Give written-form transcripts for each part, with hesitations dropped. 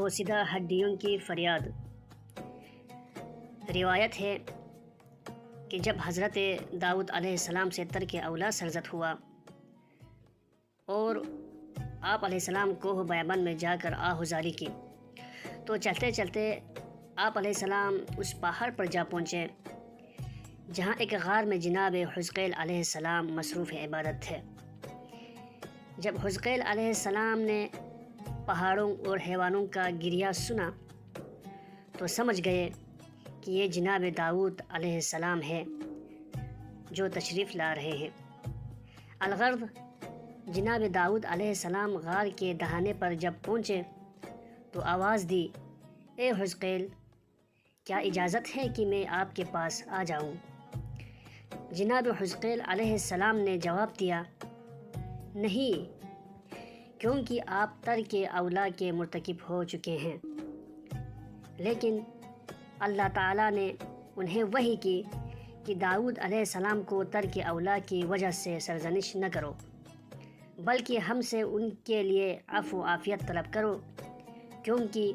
بوسیدہ ہڈیوں کی فریاد۔ روایت ہے کہ جب حضرت داؤد علیہ السلام سے ترک اولا سرزد ہوا اور آپ علیہ السلام کوہ بیابان میں جا کر آہوزاری کی، تو چلتے چلتے آپ علیہ السلام اس پہاڑ پر جا پہنچے جہاں ایک غار میں جناب حزقیل علیہ السلام مصروف عبادت تھے۔ جب حزقیل علیہ السلام نے پہاڑوں اور حیوانوں کا گریہ سنا تو سمجھ گئے کہ یہ جناب داؤد علیہ السلام ہے جو تشریف لا رہے ہیں۔ الغرض جناب داؤد علیہ السلام غار کے دہانے پر جب پہنچے تو آواز دی، اے حزقیل، کیا اجازت ہے کہ میں آپ کے پاس آ جاؤں؟ جناب حزقیل علیہ السلام نے جواب دیا، نہیں، کیونکہ آپ ترک اولا کے مرتکب ہو چکے ہیں۔ لیکن اللہ تعالیٰ نے انہیں وحی کی کہ داؤد علیہ السلام کو ترک اولا کی وجہ سے سرزنش نہ کرو، بلکہ ہم سے ان کے لیے عفو و عافیت طلب کرو، کیونکہ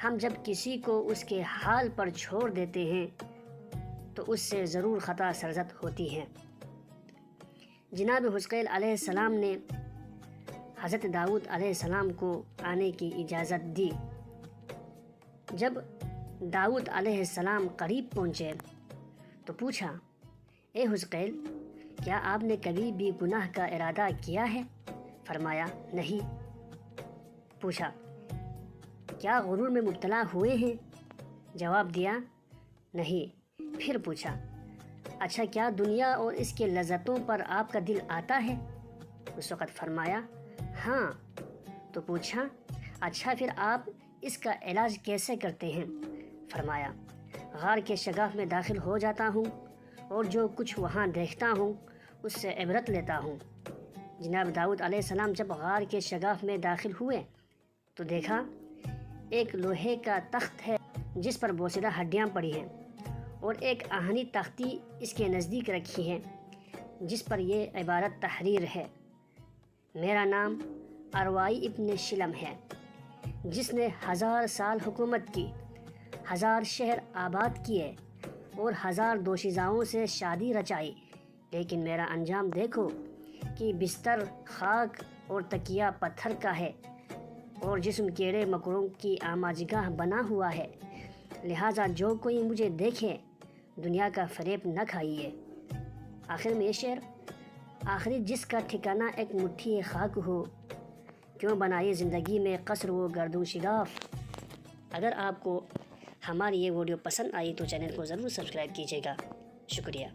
ہم جب کسی کو اس کے حال پر چھوڑ دیتے ہیں تو اس سے ضرور خطا سرزد ہوتی ہے۔ جناب حزقیل علیہ السلام نے حضرت داؤد علیہ السلام کو آنے کی اجازت دی۔ جب داؤد علیہ السلام قریب پہنچے تو پوچھا، اے حزقیل، کیا آپ نے کبھی بھی گناہ کا ارادہ کیا ہے؟ فرمایا، نہیں۔ پوچھا، کیا غرور میں مبتلا ہوئے ہیں؟ جواب دیا، نہیں۔ پھر پوچھا، اچھا کیا دنیا اور اس کے لذتوں پر آپ کا دل آتا ہے؟ اس وقت فرمایا، ہاں۔ تو پوچھا، اچھا پھر آپ اس کا علاج کیسے کرتے ہیں؟ فرمایا، غار کے شگاف میں داخل ہو جاتا ہوں اور جو کچھ وہاں دیکھتا ہوں اس سے عبرت لیتا ہوں۔ جناب داؤد علیہ السلام جب غار کے شگاف میں داخل ہوئے تو دیکھا ایک لوہے کا تخت ہے جس پر بوسیدہ ہڈیاں پڑی ہیں، اور ایک آہنی تختی اس کے نزدیک رکھی ہے جس پر یہ عبارت تحریر ہے، میرا نام اروائی ابن شلم ہے، جس نے 1000 سال حکومت کی، 1000 شہر آباد کیے اور 1000 دوشیزاؤں سے شادی رچائی، لیکن میرا انجام دیکھو کہ بستر خاک اور تکیہ پتھر کا ہے اور جسم کیڑے مکوڑوں کی آماجگاہ بنا ہوا ہے، لہٰذا جو کوئی مجھے دیکھے دنیا کا فریب نہ کھائیے۔ آخر میں یہ شعر، آخری جس کا ٹھکانہ ایک مٹھی خاک ہو، کیوں بنائی زندگی میں قصر و گردوں شگاف۔ اگر آپ کو ہماری یہ ویڈیو پسند آئی تو چینل کو ضرور سبسکرائب کیجیے گا۔ شکریہ۔